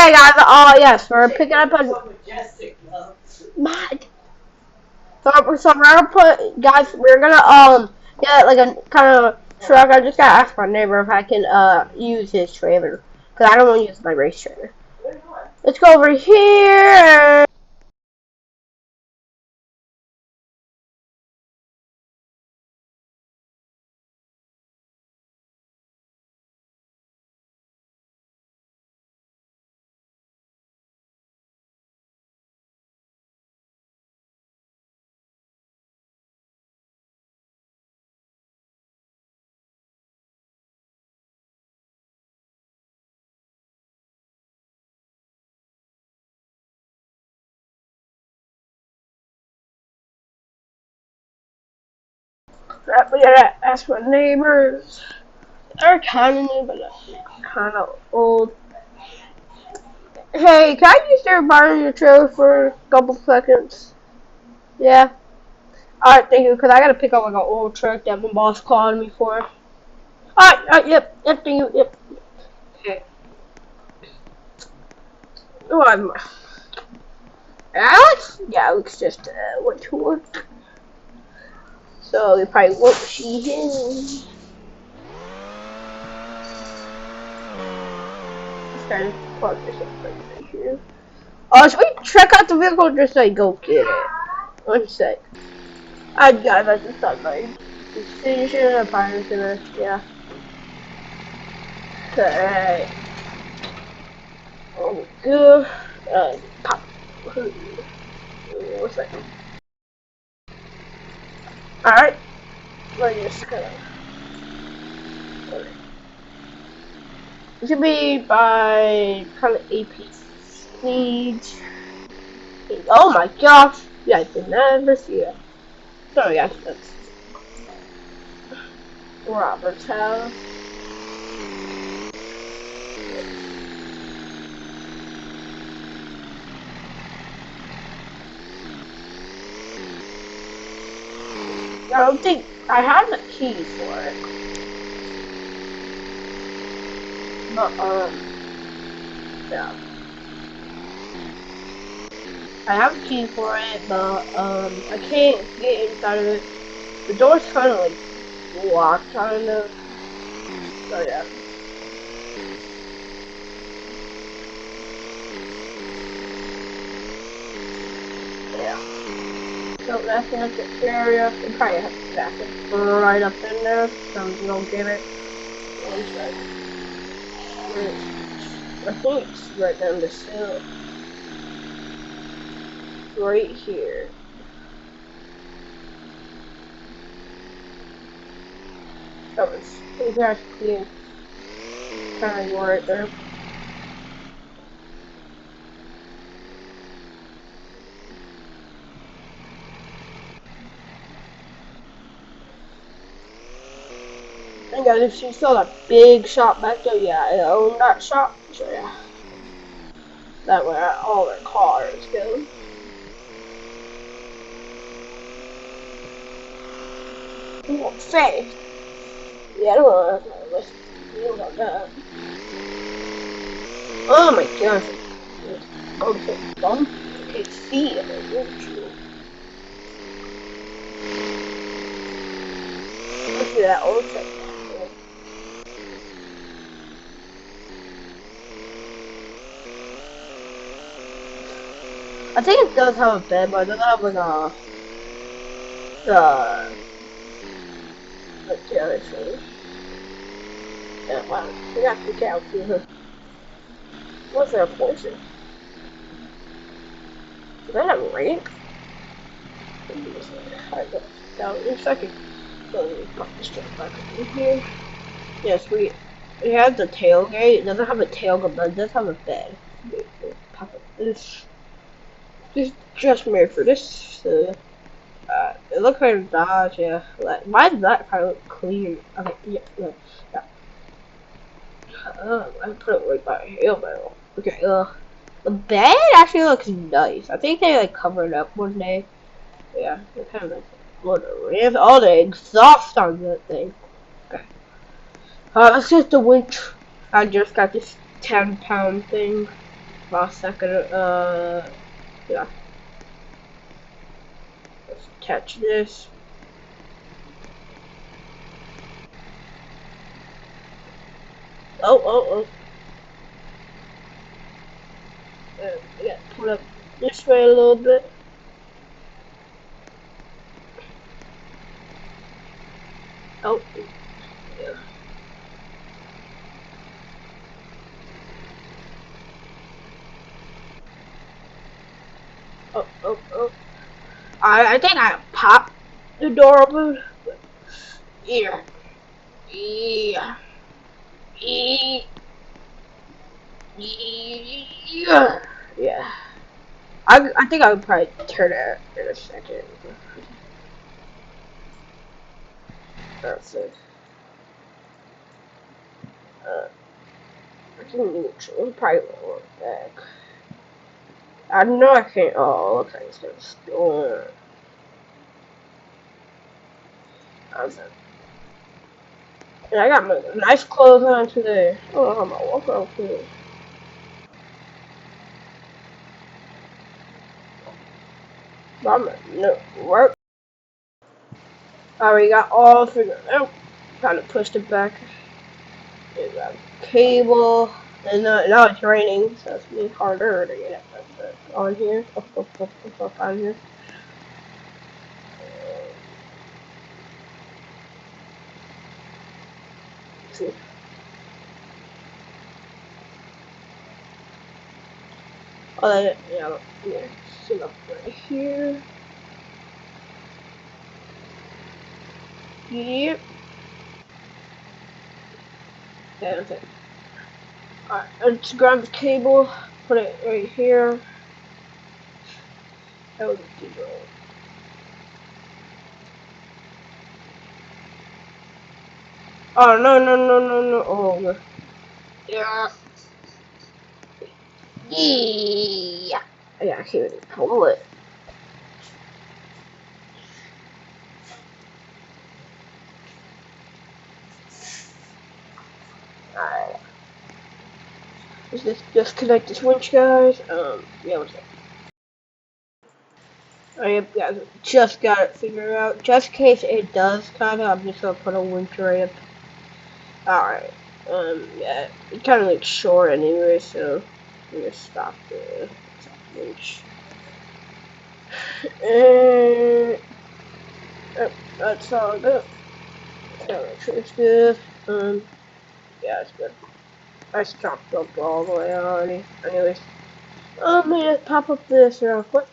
Okay, guys. Oh yes, we're picking up a Mad. So we're gonna put, guys. We're gonna get like a kind of truck. I just gotta ask my neighbor if I can use his trailer because I don't want to use my race trailer. Let's go over here. We gotta ask my neighbors. They're kind of new, but kind of old. Hey, can I use their bar in your trailer for a couple seconds? Yeah. Alright, thank you, because I gotta pick up like an old truck that my boss called me for. Alright, yep, thank you, yep. Okay. Oh, Alex just went to work. So we probably won't see him. Let's try to park this up right here. Oh, should we check out the vehicle or just like go get it? 1 sec. I got it. Just thought my decision. I'm probably gonna, yeah. Okay. Oh, good. Pop. What's that? Alright. We're just gonna. It should be by kind of AP stage. Oh my gosh. Yeah, I did never see that. Sorry, guys. That's Robert's house. I don't think I have the key for it. But, yeah. I have a key for it, but, I can't get inside of it. The door's kind of, like, locked, kind of. So, yeah. Yeah. So, that's the entrance area. We probably have to back it right up in there, so we can go get it. 1 second. I think it's right down the hill. Right here. That was exactly kind of right there. And guys, if you saw that big shop back there, yeah, I own that shop. So yeah, that where all their cars go. Oh, safe. Yeah, I don't know what's the deal about that. Oh my gosh. Oh, so dumb. Okay, see it, won't you? Let's do that old trick. I think it does have a bed, but it doesn't have like a the other thing. Yeah, wow. We got to count here. What's their portion? Is that a rank? Alright, go down in a second. So let me pop this truck back up in here. Yes, we have the tailgate. It doesn't have a tailgate, but it does have a bed. Pop it. This just made for this. So, it looks like a Dodge, yeah. Like, why does that kind of look clean? Okay, yeah. I put it right by here, barrel. Okay, the bed actually looks nice. I think they like covered it up 1 day. Yeah, it kind of like whatever. All the exhaust on that thing. Okay. Let's get the winch. I just got this 10-pound thing. for a second. Yeah. Let's catch this. Oh. Yeah, pull up this way a little bit. Oh, yeah. Oh. I think I popped the door open. Yeah. Yeah. Yeah. Yeah. I think I would probably turn it in a second. That's it. I can neutral. Probably won't work back. I know I can't. Oh, looks like it's gonna storm. And I got my nice clothes on today. Oh, I'm gonna walk around today. I'm no work. I already got all figured out. Kind of pushed it back. We got cable. And now it's raining, so it's gonna be harder to get it on here. On here. Let's see. Oh, yeah. Sit up right here. Yep. Yeah, that's it. Alright, let's grab the cable, put it right here. That was a cable. Oh, no. Oh, no. Yeah. Yeah. Yeah, I can't even pull it. Alright. Let's just disconnect this winch, guys. Yeah, what's that? Oh, yep, guys, just got it figured out. Just in case it does kinda, I'm just gonna put a winch right up. Alright. Yeah, it kinda looks short anyway, so I'm gonna stop the winch. And oh, that's all good. Yeah, it's good. Yeah, it's good. I stopped up all the way already. Anyways, let me just pop up this real quick.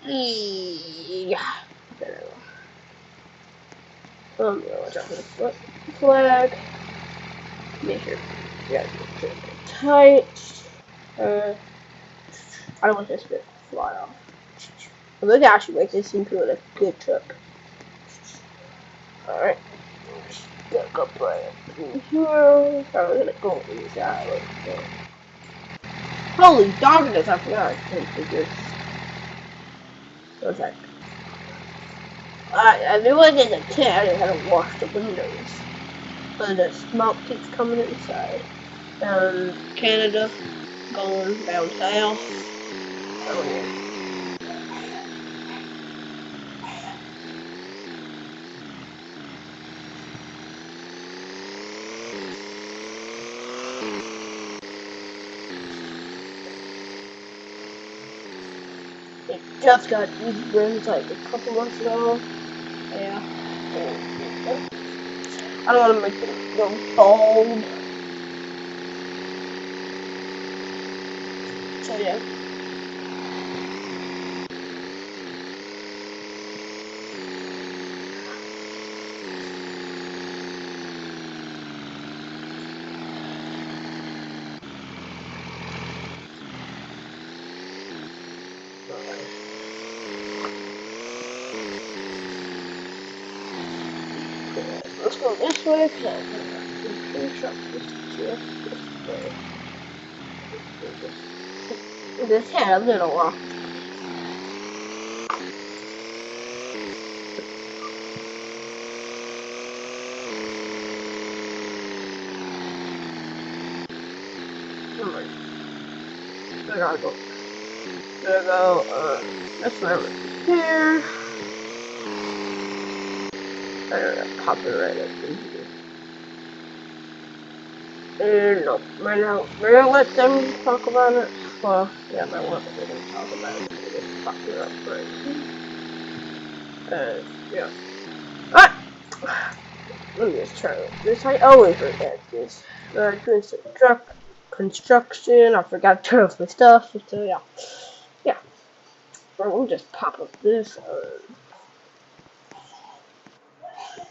Yeah. There we go. Yeah, watch out for the foot flag. Make sure, yeah, make sure it's tight. I don't want this to fly off. But look, actually makes it seem to be a good truck. Alright. Back up right in here. So we're gonna go inside like that. Holy darkness, I forgot I couldn't figure. What's that? I knew it in the tent, I didn't have to wash the windows. But the smoke keeps coming inside. Canada, going down south. Oh yeah. It just got these rims like a couple months ago. Yeah. I don't want to make them go bald. So yeah. Let's go this way because I'm pretty sure it's just this way. This had a little rock. I gotta go. Gonna go, that's whatever. Here. I'm gonna pop it right up in here. No, right now, we're gonna let them talk about it. Well, yeah, I want them to talk about it. So just pop it up right here. Yeah. Ah! Let me just try this. I always forget this. Doing some truck construction. I forgot to turn off my stuff. So yeah, yeah. We'll just pop up this.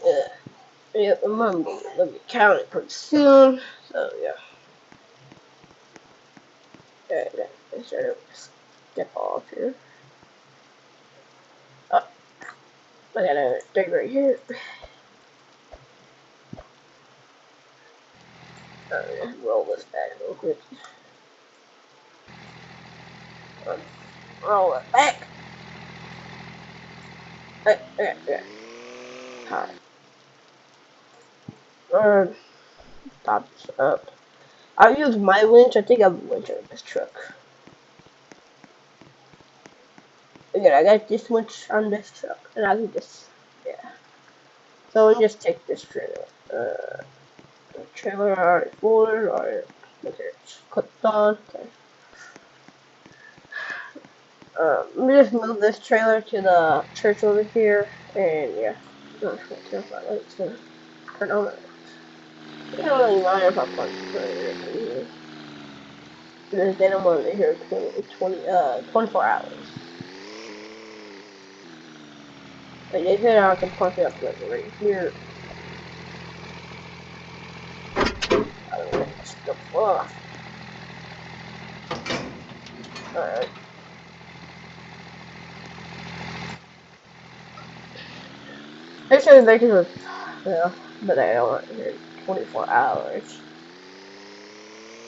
Yeah, yeah. Remember, let me count it pretty soon. So yeah. Yeah. Let's try to step off here. Oh, I got a thing right here. Yeah, roll this back real quick. Um, roll it back. Yeah. Alright. Pop this up. I'll use my winch. I think I'm the winch on this truck. Again, I got this winch on this truck, and I can just, yeah. So we just take this trailer. The trailer already forward, or okay, it's clipped on. Okay. Let me just move this trailer to the church over here, and yeah. Oh, turn off my lights. Turn on my lights. I don't really mind if I put it in here. Because they don't want to be here 24 hours. Like they said I can park it up like right here. I don't know, stuff off. Alright. They said they could, yeah, but I don't want it here 24 hours.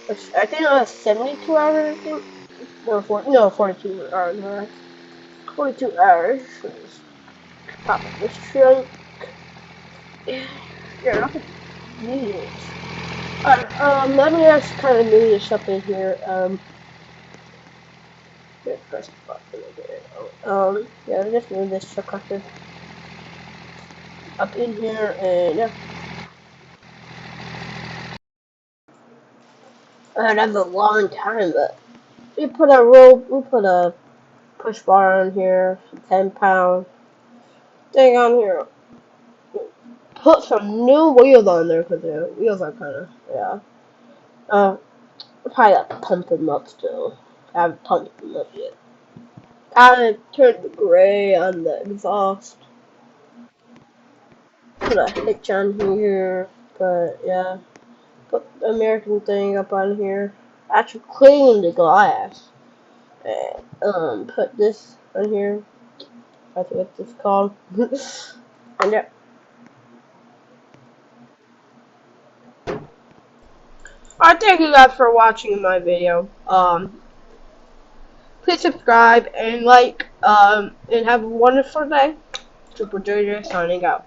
Which I think it was 72 hours, I think. No, 42 hours, right? 42 hours. So just pop up this trunk. Yeah, I can use it. Alright, let me just kind of move this up in here. Yeah, press the button again. Yeah, just move this truck up in here, and yeah. That's a long time, but we put a push bar on here, 10 pound thing on here. Put some new wheels on there, because the wheels are kind of, yeah. Probably have to pump them up still. I haven't pumped them up yet. Kind of turned the gray on the exhaust. Put a hitch on here, but yeah. Put the American thing up on here. Actually clean the glass. And, put this on here. That's what this is called. And yeah. Alright, thank you guys for watching my video. Please subscribe and like, and have a wonderful day. Super JJ signing out.